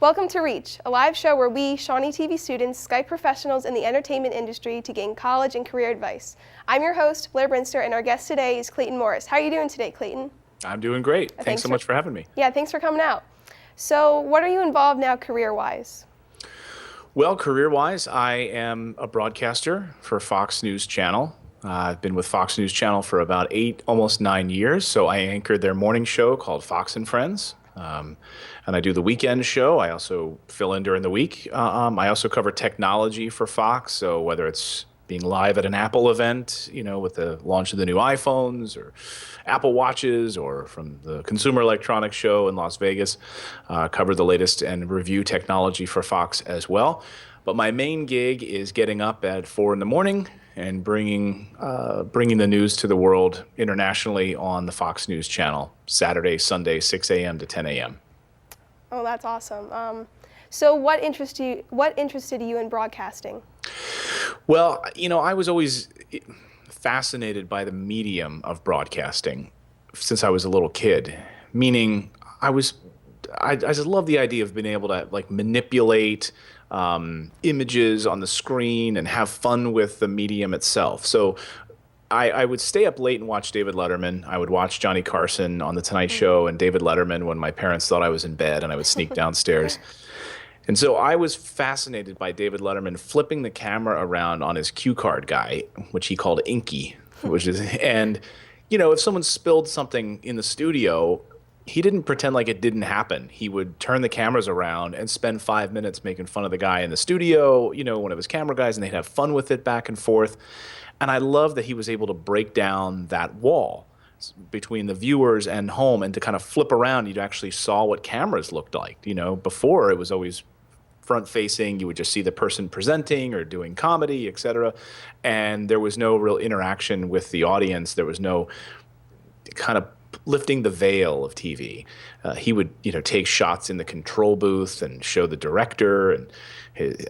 Welcome to Reach, a live show where we, Shawnee TV students, Skype professionals in the entertainment industry to gain college and career advice. I'm your host, Blair Brinster, and our guest today is Clayton Morris. How are you doing today, Clayton? I'm doing great. Thanks so much for having me. Yeah, thanks for coming out. So what are you involved now career-wise? Well, career-wise, I am a broadcaster for Fox News Channel. I've been with Fox News Channel for about 8, almost 9 years. So I anchored their morning show called Fox and Friends. And I do the weekend show. I also fill in during the week. I also cover technology for Fox. So whether it's being live at an Apple event, with the launch of the new iPhones or Apple Watches, or from the Consumer Electronics Show in Las Vegas, cover the latest and review technology for Fox as well. But my main gig is getting up at 4 in the morning and bringing the news to the world internationally on the Fox News Channel, Saturday, Sunday, 6 a.m. to 10 a.m. Oh, that's awesome. So what interested you in broadcasting? Well, I was always fascinated by the medium of broadcasting since I was a little kid, meaning I just love the idea of being able to manipulate images on the screen and have fun with the medium itself. So I would stay up late and watch David Letterman. I would watch Johnny Carson on The Tonight Show and David Letterman when my parents thought I was in bed, and I would sneak downstairs. And so I was fascinated by David Letterman flipping the camera around on his cue card guy, which he called Inky, and if someone spilled something in the studio, he didn't pretend like it didn't happen. He would turn the cameras around and spend 5 minutes making fun of the guy in the studio, one of his camera guys, and they'd have fun with it back and forth. And I love that he was able to break down that wall between the viewers and home, and to kind of flip around, you actually saw what cameras looked like. Before it was always front-facing. You would just see the person presenting or doing comedy, etc. And there was no real interaction with the audience. There was no kind of lifting the veil of TV. He would, take shots in the control booth and show the director. And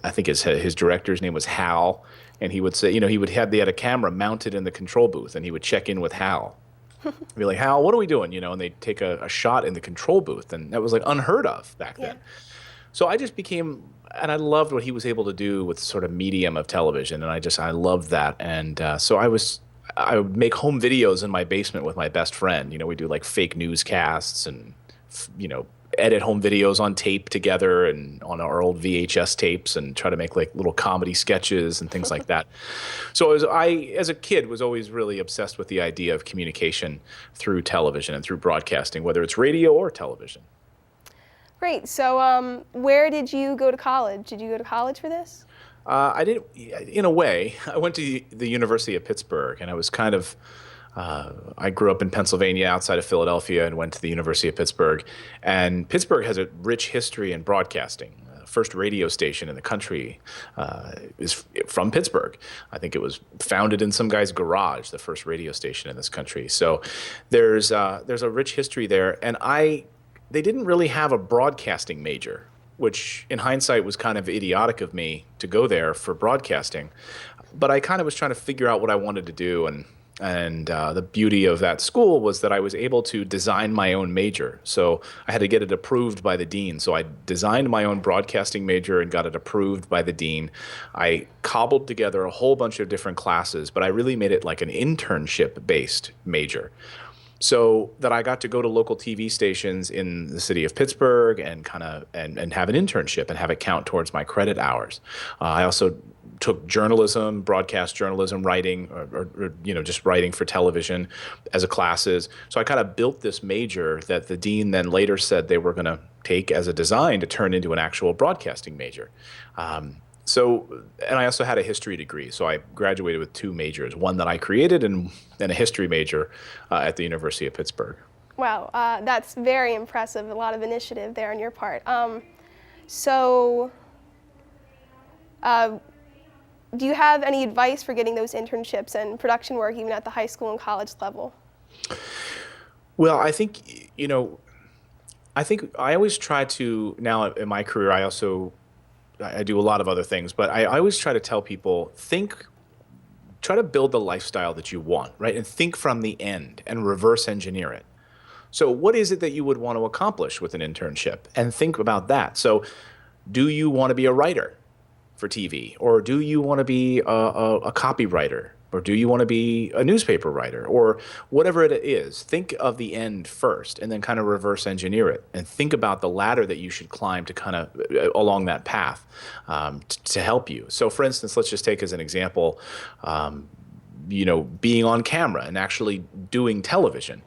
I think his director's name was Hal. And he would say, they had a camera mounted in the control booth, and he would check in with Hal. Be like, Hal, what are we doing? And they'd take a shot in the control booth, and that was unheard of back then. So I just became, and I loved what he was able to do with sort of medium of television, and I loved that. And so I would make home videos in my basement with my best friend. We do fake newscasts and, edit home videos on tape together and on our old VHS tapes, and try to make little comedy sketches and things like that. So I, as a kid, was always really obsessed with the idea of communication through television and through broadcasting, whether it's radio or television. Great. So where did you go to college? Did you go to college for this? I did, in a way. I went to the University of Pittsburgh, and I was kind of, I grew up in Pennsylvania outside of Philadelphia and went to the University of Pittsburgh. And Pittsburgh has a rich history in broadcasting. First radio station in the country is from Pittsburgh. I think it was founded in some guy's garage, the first radio station in this country. So there's a rich history there. And they didn't really have a broadcasting major, which in hindsight was kind of idiotic of me to go there for broadcasting. But I kind of was trying to figure out what I wanted to do. And the beauty of that school was that I was able to design my own major. So I had to get it approved by the dean. So I designed my own broadcasting major and got it approved by the dean. I cobbled together a whole bunch of different classes, but I really made it like an internship-based major. So that I got to go to local TV stations in the city of Pittsburgh and and have an internship and have it count towards my credit hours. I also took journalism, broadcast journalism, writing, or just writing for television as a classes. So I kind of built this major that the dean then later said they were going to take as a design to turn into an actual broadcasting major. And I also had a history degree, so I graduated with 2 majors, one that I created and a history major at the University of Pittsburgh. Wow, that's very impressive. A lot of initiative there on your part. Do you have any advice for getting those internships and production work even at the high school and college level? Well, I think I always try to, now in my career, I do a lot of other things, but I always try to tell people, try to build the lifestyle that you want, right? And think from the end and reverse engineer it. So what is it that you would want to accomplish with an internship? And think about that. So do you want to be a writer for TV? Or do you want to be a copywriter? Or do you want to be a newspaper writer? Or whatever it is, think of the end first and then kind of reverse engineer it. And think about the ladder that you should climb to kind of along that path to help you. So for instance, let's just take as an example, being on camera and actually doing television.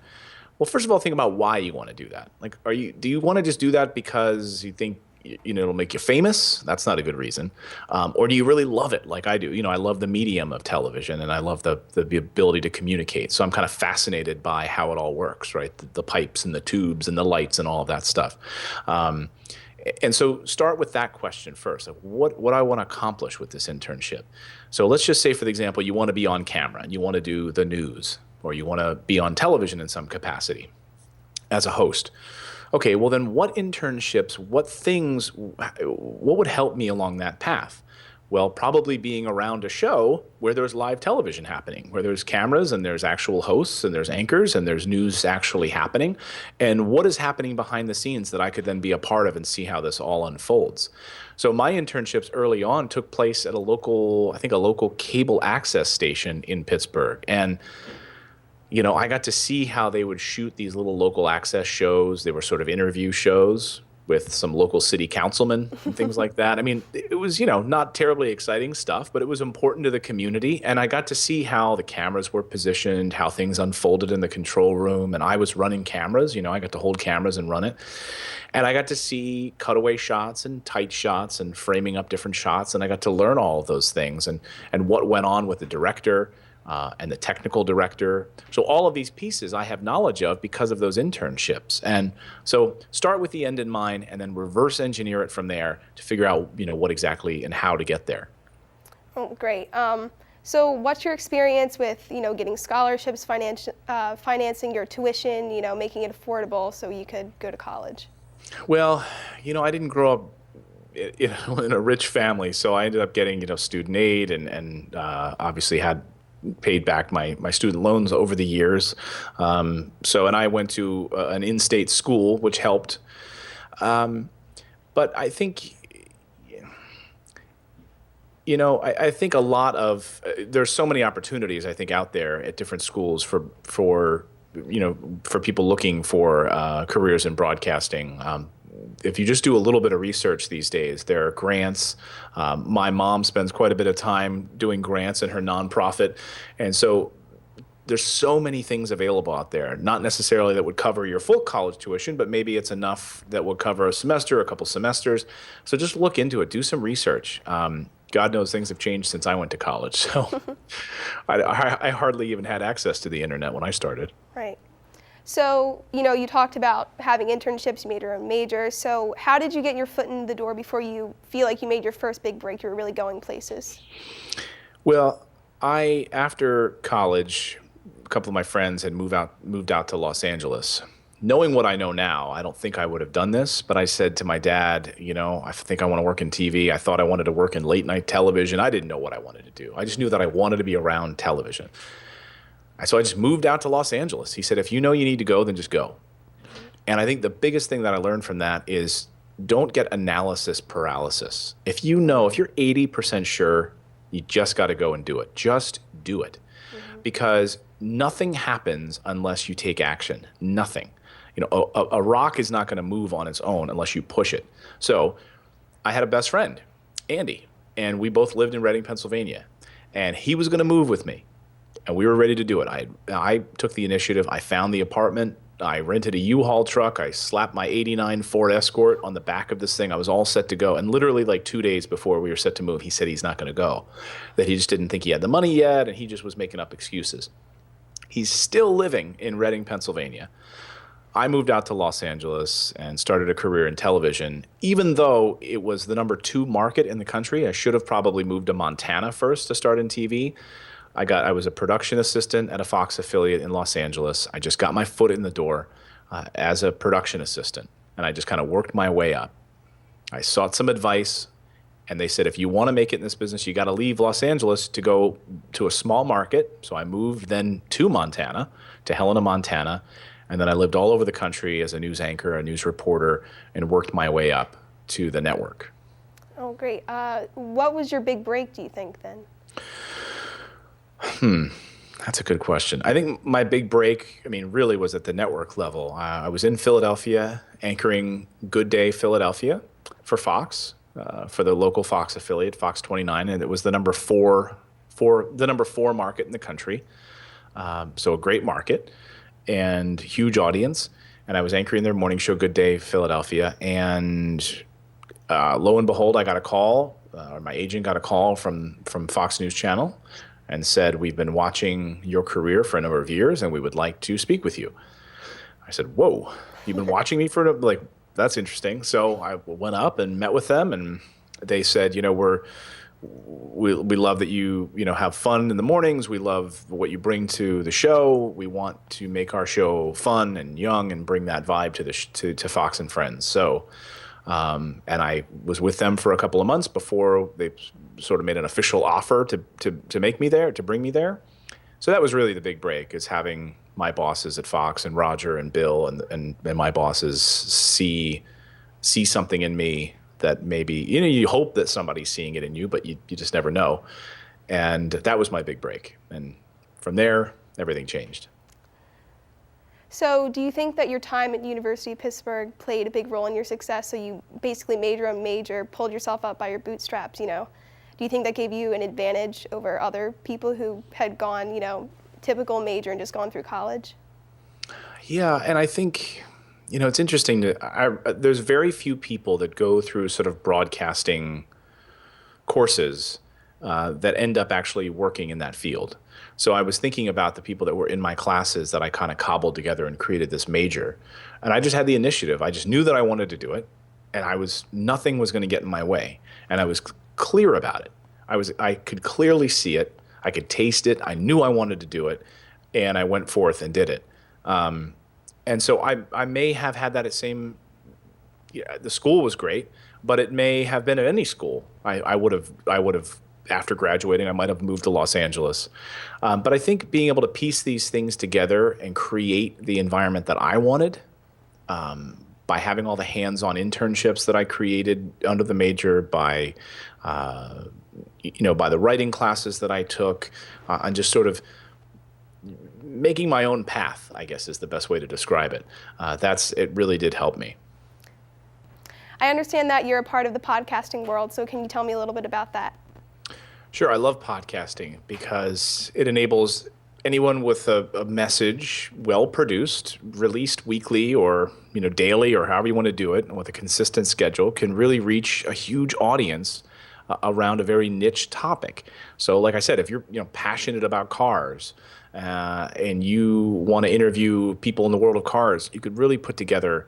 Well, first of all, think about why you want to do that. Like, do you want to just do that because you think it'll make you famous? That's not a good reason. Or do you really love it like I do? I love the medium of television and I love the ability to communicate. So I'm kind of fascinated by how it all works, right? The pipes and the tubes and the lights and all of that stuff. And so start with that question first. Like, what I want to accomplish with this internship? So let's just say, for the example, you want to be on camera and you want to do the news, or you want to be on television in some capacity as a host. Okay, well then what internships, what would help me along that path? Well, probably being around a show where there's live television happening, where there's cameras and there's actual hosts and there's anchors and there's news actually happening. And what is happening behind the scenes that I could then be a part of and see how this all unfolds. So my internships early on took place at a local cable access station in Pittsburgh. And I got to see how they would shoot these little local access shows. They were sort of interview shows with some local city councilmen and things like that. I mean, it was, not terribly exciting stuff, but it was important to the community. And I got to see how the cameras were positioned, how things unfolded in the control room. And I was running cameras, I got to hold cameras and run it. And I got to see cutaway shots and tight shots and framing up different shots. And I got to learn all of those things and what went on with the director and the technical director. So all of these pieces I have knowledge of because of those internships. And so start with the end in mind and then reverse engineer it from there to figure out, what exactly and how to get there. Oh, great. So what's your experience with, getting scholarships, financing your tuition, making it affordable so you could go to college? Well, I didn't grow up in a rich family, so I ended up getting, student aid and obviously had paid back my student loans over the years. And I went to an in-state school, which helped. But I think, I think a lot of, there's so many opportunities, I think, out there at different schools for people looking for careers in broadcasting. If you just do a little bit of research these days, there are grants. My mom spends quite a bit of time doing grants in her nonprofit. And so there's so many things available out there, not necessarily that would cover your full college tuition, but maybe it's enough that would cover a semester, a couple semesters. So just look into it, do some research. God knows things have changed since I went to college. So I hardly even had access to the internet when I started. Right. So, you talked about having internships, you made your own major. So how did you get your foot in the door before you feel like you made your first big break, you were really going places? Well, after college, a couple of my friends had moved out to Los Angeles. Knowing what I know now, I don't think I would have done this, but I said to my dad, I think I want to work in TV. I thought I wanted to work in late night television. I didn't know what I wanted to do. I just knew that I wanted to be around television. So I just moved out to Los Angeles. He said, if you know you need to go, then just go. And I think the biggest thing that I learned from that is don't get analysis paralysis. If you're 80% sure, you just got to go and do it. Just do it. Mm-hmm. Because nothing happens unless you take action. Nothing. A rock is not going to move on its own unless you push it. So I had a best friend, Andy, and we both lived in Reading, Pennsylvania. And he was going to move with me. And we were ready to do it. I took the initiative. I found the apartment. I rented a U-Haul truck. I slapped my '89 Ford Escort on the back of this thing. I was all set to go. And literally like 2 days before we were set to move, he said he's not going to go, that he just didn't think he had the money yet, and he just was making up excuses. He's still living in Reading, Pennsylvania. I moved out to Los Angeles and started a career in television, even though it was the number 2 market in the country. I should have probably moved to Montana first to start in TV. I was a production assistant at a Fox affiliate in Los Angeles. I just got my foot in the door as a production assistant, and I just kind of worked my way up. I sought some advice, and they said, if you want to make it in this business, you got to leave Los Angeles to go to a small market. So I moved then to Montana, to Helena, Montana. And then I lived all over the country as a news anchor, a news reporter, and worked my way up to the network. Oh, great. What was your big break, do you think, then? That's a good question. I think my big break, really was at the network level. I was in Philadelphia, anchoring Good Day Philadelphia for Fox, for the local Fox affiliate, Fox 29, and it was the number four market in the country. So a great market and huge audience. And I was anchoring their morning show, Good Day Philadelphia, and lo and behold, I got a call, or my agent got a call from Fox News Channel and said, "We've been watching your career for a number of years, and we would like to speak with you." I said, "Whoa, you've been watching me for, that's interesting." So I went up and met with them, and they said, we love that you have fun in the mornings. We love what you bring to the show. We want to make our show fun and young and bring that vibe to Fox and Friends. So, and I was with them for a couple of months before they sort of made an official offer to make me there, to bring me there. So that was really the big break, is having my bosses at Fox and Roger and Bill and my bosses see something in me that maybe, you hope that somebody's seeing it in you, but you just never know. And that was my big break. And from there, everything changed. So do you think that your time at University of Pittsburgh played a big role in your success? So you basically made your own major, pulled yourself up by your bootstraps, Do you think that gave you an advantage over other people who had gone, typical major and just gone through college? Yeah, and I think, it's interesting. There's very few people that go through sort of broadcasting courses that end up actually working in that field. So I was thinking about the people that were in my classes that I kind of cobbled together and created this major. And I just had the initiative. I just knew that I wanted to do it, and nothing was going to get in my way. And I was clear about it. I could clearly see it. I could taste it. I knew I wanted to do it, and I went forth and did it. And so I may have had that the school was great, but it may have been at any school. I would have, after graduating, I might have moved to Los Angeles. But I think being able to piece these things together and create the environment that I wanted, by having all the hands-on internships that I created under the major, by the writing classes that I took, and just sort of making my own path, I guess is the best way to describe it. It really did help me. I understand that you're a part of the podcasting world, so can you tell me a little bit about that? Sure, I love podcasting because it enables anyone with a message, well produced, released weekly or daily or however you want to do it, and with a consistent schedule, can really reach a huge audience around a very niche topic. So, like I said, if you're passionate about cars and you want to interview people in the world of cars, you could really put together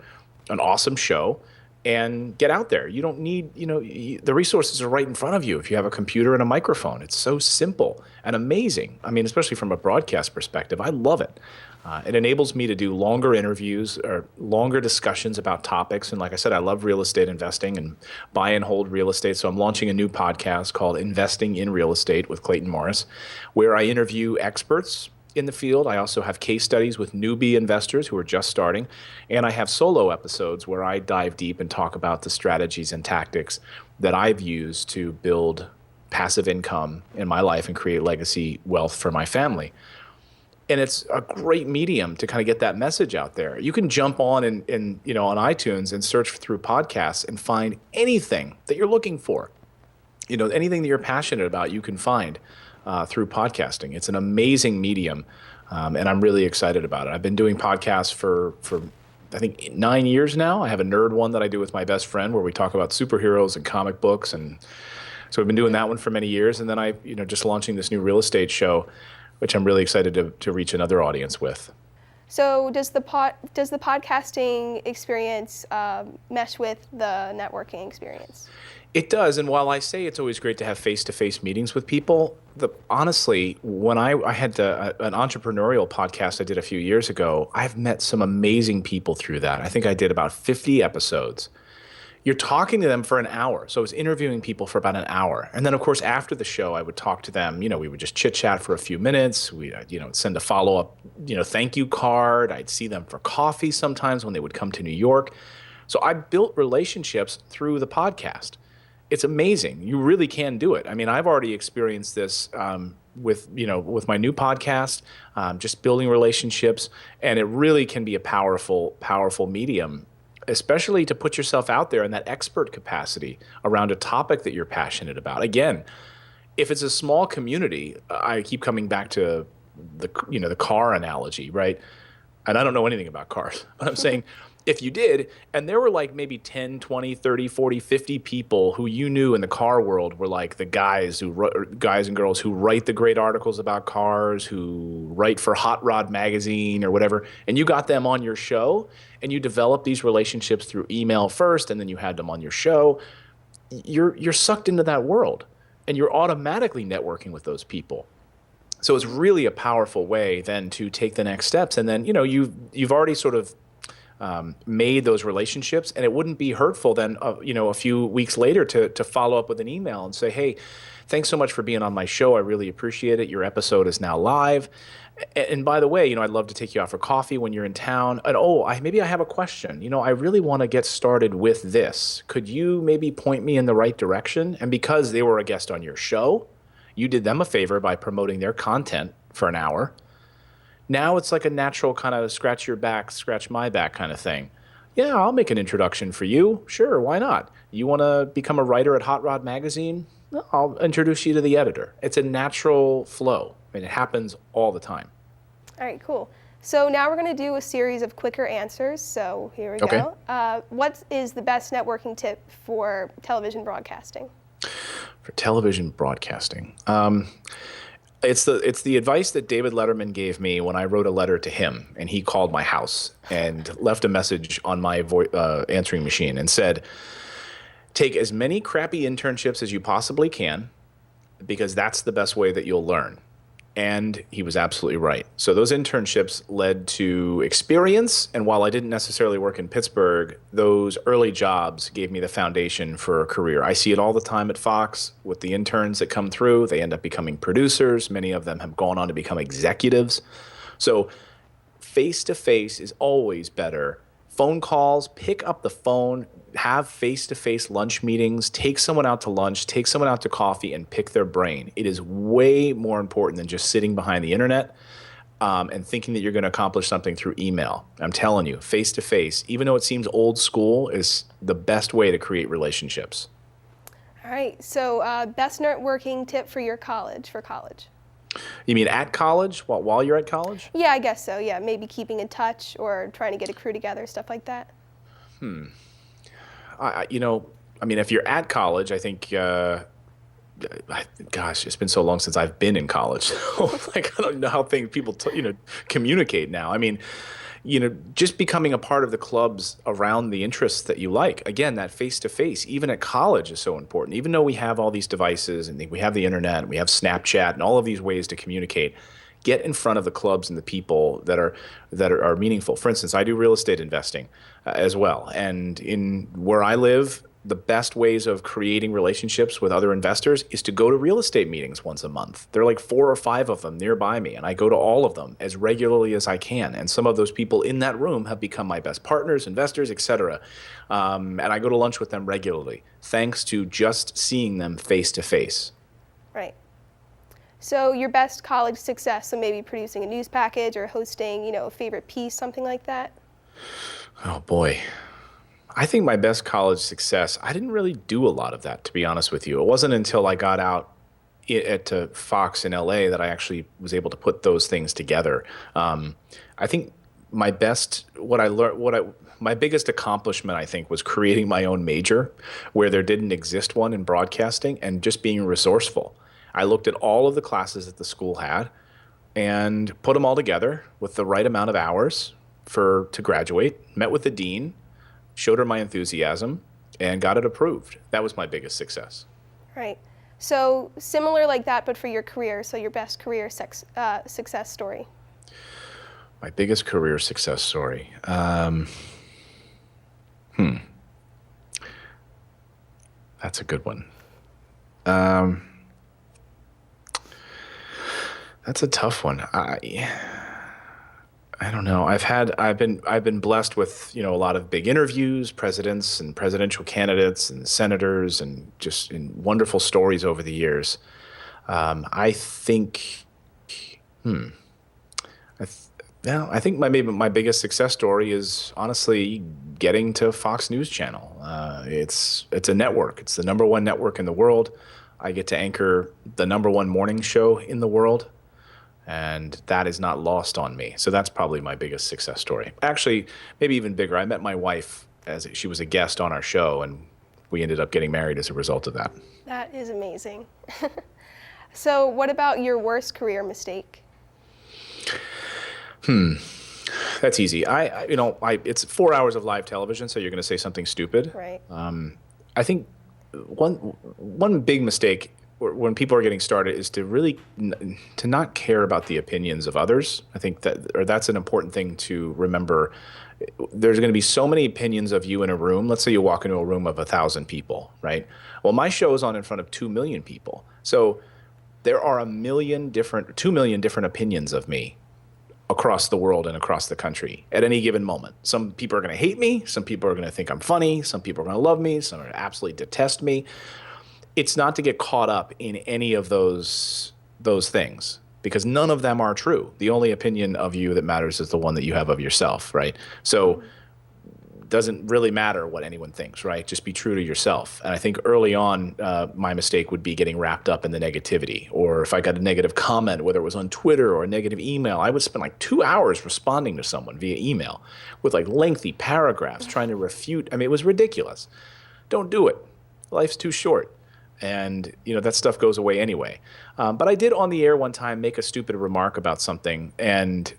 an awesome show and get out there. You don't need, the resources are right in front of you if you have a computer and a microphone. It's so simple and amazing. Especially from a broadcast perspective, I love it. It enables me to do longer interviews or longer discussions about topics. And like I said, I love real estate investing and buy and hold real estate. So I'm launching a new podcast called Investing in Real Estate with Clayton Morris, where I interview experts in the field. I also have case studies with newbie investors who are just starting. And I have solo episodes where I dive deep and talk about the strategies and tactics that I've used to build passive income in my life and create legacy wealth for my family. And it's a great medium to kind of get that message out there. You can jump on on iTunes and search through podcasts and find anything that you're looking for. Anything that you're passionate about, you can find through podcasting. It's an amazing medium, and I'm really excited about it. I've been doing podcasts for I think 9 years now. I have a nerd one that I do with my best friend where we talk about superheroes and comic books, and so I've been doing that one for many years. And then I, just launching this new real estate show, which I'm really excited to reach another audience with. So does the podcasting experience mesh with the networking experience? It does, and while I say it's always great to have face-to-face meetings with people, honestly, when I had an entrepreneurial podcast I did a few years ago, I've met some amazing people through that. I think I did about 50 episodes, You're talking to them for an hour. So I was interviewing people for about an hour. And then, of course, after the show, I would talk to them. We would just chit chat for a few minutes. We, send a follow up, thank you card. I'd see them for coffee sometimes when they would come to New York. So I built relationships through the podcast. It's amazing. You really can do it. I mean, I've already experienced this with my new podcast, just building relationships, and it really can be a powerful, powerful medium, especially to put yourself out there in that expert capacity around a topic that you're passionate about. Again, if it's a small community, I keep coming back to the car analogy, right? And I don't know anything about cars, but I'm saying if you did, and there were like maybe 10, 20, 30, 40, 50 people who you knew in the car world were like the guys and girls who write the great articles about cars, who write for Hot Rod magazine or whatever, and you got them on your show and you developed these relationships through email first and then you had them on your show, you're sucked into that world and you're automatically networking with those people. So it's really a powerful way then to take the next steps. And then, you've already sort of made those relationships, and it wouldn't be hurtful then, a few weeks later to follow up with an email and say, hey, thanks so much for being on my show. I really appreciate it. Your episode is now live. And by the way, I'd love to take you out for coffee when you're in town. And maybe I have a question. I really want to get started with this. Could you maybe point me in the right direction? And because they were a guest on your show, you did them a favor by promoting their content for an hour. Now it's like a natural kind of scratch your back, scratch my back kind of thing. Yeah, I'll make an introduction for you. Sure, why not? You want to become a writer at Hot Rod Magazine? Well, I'll introduce you to the editor. It's a natural flow. I mean, it happens all the time. All right, cool. So now we're going to do a series of quicker answers. So here we go. What is the best networking tip for television broadcasting? For television broadcasting. It's the advice that David Letterman gave me when I wrote a letter to him, and he called my house and left a message on my answering machine and said, take as many crappy internships as you possibly can, because that's the best way that you'll learn. And he was absolutely right. So those internships led to experience. And while I didn't necessarily work in Pittsburgh, those early jobs gave me the foundation for a career. I see it all the time at Fox with the interns that come through. They end up becoming producers. Many of them have gone on to become executives. So face-to-face is always better. Phone calls, pick up the phone, have face-to-face lunch meetings, take someone out to lunch, take someone out to coffee, and pick their brain. It is way more important than just sitting behind the internet and thinking that you're going to accomplish something through email. I'm telling you, face-to-face, even though it seems old school, is the best way to create relationships. All right, so best networking tip for college. You mean at college, while you're at college? Yeah, I guess so. Yeah, maybe keeping in touch or trying to get a crew together, stuff like that. If you're at college, I think, gosh, it's been so long since I've been in college. I don't know how people, communicate now. I mean, just becoming a part of the clubs around the interests that you like. Again, that face-to-face, even at college, is so important. Even though we have all these devices and we have the internet and we have Snapchat and all of these ways to communicate, get in front of the clubs and the people that are meaningful. For instance, I do real estate investing as well. And in where I live, the best ways of creating relationships with other investors is to go to real estate meetings once a month. There are like 4 or 5 of them nearby me, and I go to all of them as regularly as I can. And some of those people in that room have become my best partners, investors, etc. And I go to lunch with them regularly, thanks to just seeing them face to face. Right. So your best college success, so maybe producing a news package or hosting, a favorite piece, something like that? Oh, boy. I think my best college success, I didn't really do a lot of that, to be honest with you. It wasn't until I got out at Fox in LA that I actually was able to put those things together. I think my biggest accomplishment, I think, was creating my own major where there didn't exist one in broadcasting, and just being resourceful. I looked at all of the classes that the school had and put them all together with the right amount of hours to graduate, met with the dean, showed her my enthusiasm, and got it approved. That was my biggest success. Right. So similar like that, but for your career, so your best career success story. My biggest career success story. That's a good one. Um, that's a tough one. I don't know. I've been blessed with, a lot of big interviews, presidents and presidential candidates and senators and just in wonderful stories over the years. I think, I th yeah, I think maybe my biggest success story is honestly getting to Fox News Channel. It's a network. It's the number one network in the world. I get to anchor the number one morning show in the world, and that is not lost on me. So that's probably my biggest success story. Actually, maybe even bigger. I met my wife as she was a guest on our show, and we ended up getting married as a result of that. That is amazing. So, what about your worst career mistake? That's easy. It's 4 hours of live television, so you're going to say something stupid. Right. I think one big mistake when people are getting started is to really to not care about the opinions of others. I think that's an important thing to remember. There's going to be so many opinions of you in a room. Let's say you walk into a room of 1,000 people, right? Well, my show is on in front of 2 million people. So there are 2 million different opinions of me across the world and across the country at any given moment. Some people are going to hate me. Some people are going to think I'm funny. Some people are going to love me. Some are going to absolutely detest me. It's not to get caught up in any of those things, because none of them are true. The only opinion of you that matters is the one that you have of yourself, right? So it doesn't really matter what anyone thinks, right? Just be true to yourself. And I think early on, my mistake would be getting wrapped up in the negativity. Or if I got a negative comment, whether it was on Twitter or a negative email, I would spend like 2 hours responding to someone via email with like lengthy paragraphs trying to refute. I mean, it was ridiculous. Don't do it. Life's too short. And, that stuff goes away anyway. But I did on the air one time make a stupid remark about something. And,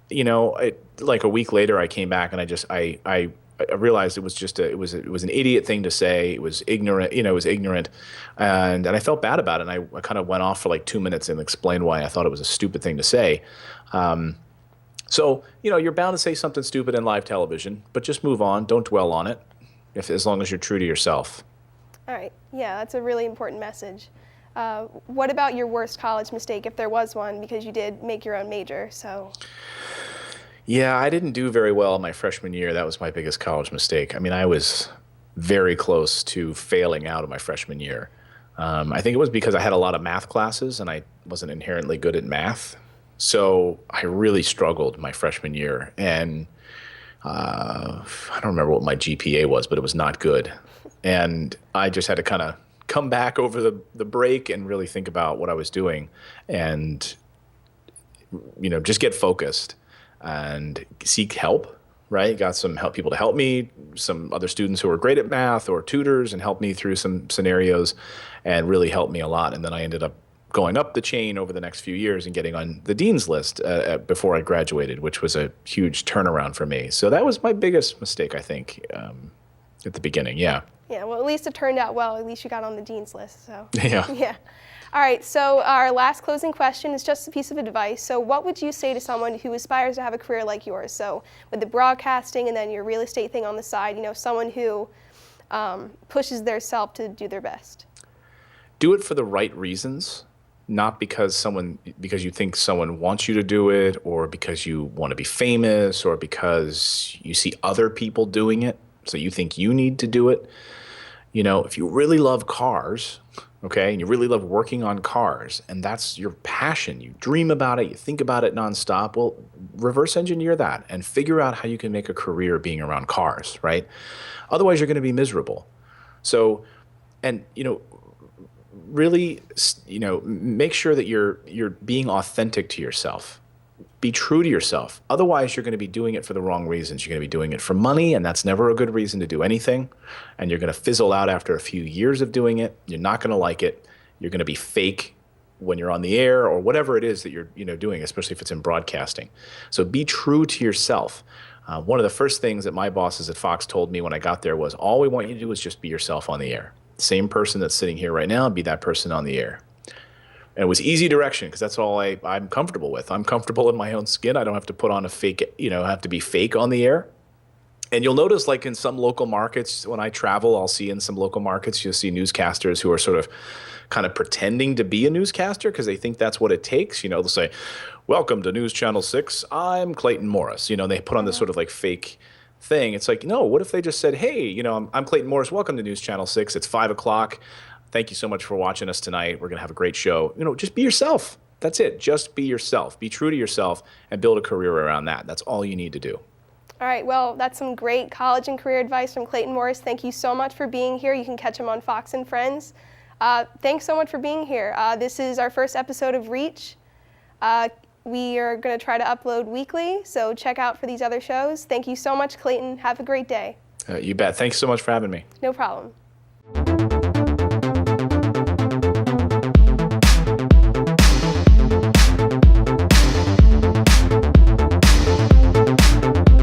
like a week later, I came back and I realized it was an idiot thing to say. It was ignorant, it was ignorant. And I felt bad about it. And I kind of went off for like 2 minutes and explained why I thought it was a stupid thing to say. So, you're bound to say something stupid in live television, but just move on. Don't dwell on it, as long as you're true to yourself. All right. Yeah, that's a really important message. What about your worst college mistake, if there was one, because you did make your own major? So. Yeah, I didn't do very well my freshman year. That was my biggest college mistake. I mean, I was very close to failing out of my freshman year. I think it was because I had a lot of math classes and I wasn't inherently good at math. So I really struggled my freshman year. And I don't remember what my GPA was, but it was not good. And I just had to kind of come back over the break and really think about what I was doing and, just get focused and seek help, right? Got some people to help me, some other students who were great at math or tutors, and helped me through some scenarios and really helped me a lot. And then I ended up going up the chain over the next few years and getting on the dean's list before I graduated, which was a huge turnaround for me. So that was my biggest mistake, I think, at the beginning. Yeah. Yeah, well, at least it turned out well. At least you got on the dean's list. So. Yeah. Yeah. All right, so our last closing question is just a piece of advice. So what would you say to someone who aspires to have a career like yours? So with the broadcasting and then your real estate thing on the side, someone who pushes their self to do their best. Do it for the right reasons, not because you think someone wants you to do it, or because you want to be famous, or because you see other people doing it, so you think you need to do it. If you really love cars, okay, and you really love working on cars, and that's your passion, you dream about it, you think about it nonstop, well, reverse engineer that and figure out how you can make a career being around cars, right? Otherwise, you're going to be miserable. So, and, really, make sure that you're being authentic to yourself. Be true to yourself. Otherwise, you're going to be doing it for the wrong reasons. You're going to be doing it for money, and that's never a good reason to do anything. And you're going to fizzle out after a few years of doing it. You're not going to like it. You're going to be fake when you're on the air or whatever it is that you're doing, especially if it's in broadcasting. So be true to yourself. One of the first things that my bosses at Fox told me when I got there was, all we want you to do is just be yourself on the air. Same person that's sitting here right now, be that person on the air. And it was easy direction because that's all I'm comfortable with. I'm comfortable in my own skin. I don't have to put on a fake, have to be fake on the air. And you'll notice, like in some local markets, when I travel, I'll see in some local markets, you'll see newscasters who are sort of kind of pretending to be a newscaster because they think that's what it takes. You know, they'll say, "Welcome to News Channel 6. I'm Clayton Morris." You know, they put on this sort of like fake thing. It's like, no, what if they just said, "Hey, you know, I'm Clayton Morris. Welcome to News Channel 6. It's 5 o'clock. Thank you so much for watching us tonight. We're going to have a great show." You know, just be yourself. That's it. Just be yourself. Be true to yourself and build a career around that. That's all you need to do. All right, well, that's some great college and career advice from Clayton Morris. Thank you so much for being here. You can catch him on Fox and Friends. Thanks so much for being here. This is our first episode of Reach. We are going to try to upload weekly, so check out for these other shows. Thank you so much, Clayton. Have a great day. You bet. Thanks so much for having me. No problem.